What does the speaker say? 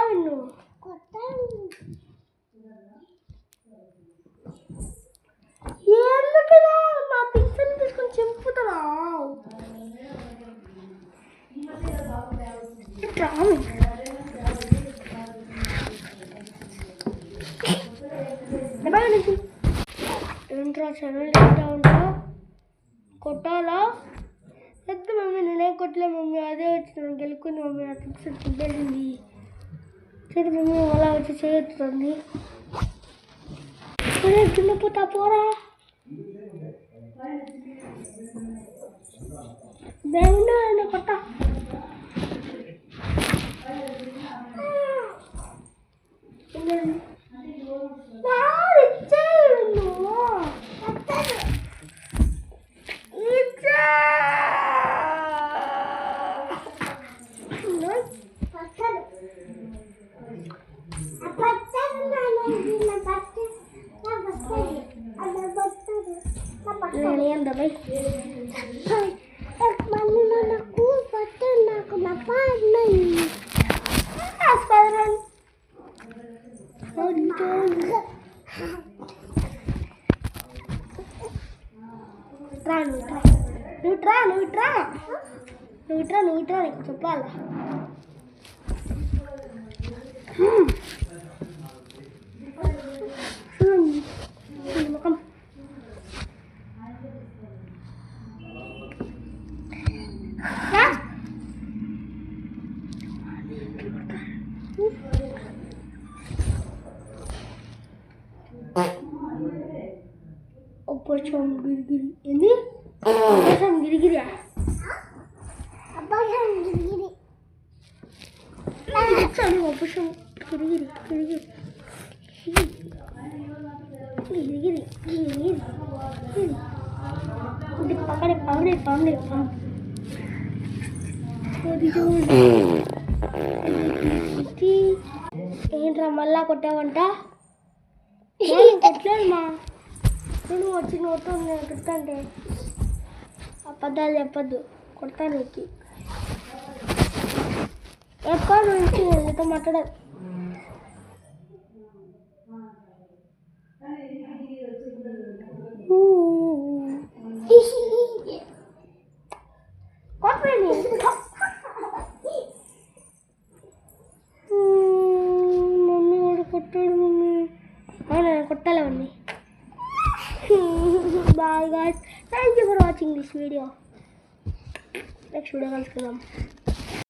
విన్ను ఎందుకులా నా పిక్చర్ని తీసుకొని చెంపుతున్నావు? ఏంట్రా ఛానల్ ఎంత ఉంటావు? కొట్టాలా? వద్దు మమ్మీ, నేనే కొట్టలే మమ్మీ, అదే వచ్చిన గెలుకుంది మమ్మీ. నా పిక్చర్ తిప్పేసింది. చూడు మమ్మీ అలా వచ్చి చేయొచ్చుతుంది. కింద పోతా పోరా. బెంగళూరు కొట్ట నువ్వు చెప్పాలా? ముఖం అబ్బం గిరిగిరి ఏంది? గిరిగిరి అబ్బసం గిరిగిరి గిరిగిరి గిరిగిరి గిరిగిరి పక్కడే పగడే పగడే ఏంట్రా మళ్ళా కొట్టావంట? కొట్టలేదు మా నువ్వు వచ్చి నోట్ నేను కొట్టంటే అబద్ధాలు చెప్పద్దు, కొడతాను నీకు. ఎప్పుడు నుంచి నీతో మాట్లాడాలి. మమ్మీ వాడు కొట్టాడు మమ్మీ. అవునా కొట్టాలి mummy. Bye guys, thank you for watching this video. Next video కలుసుకుందాం.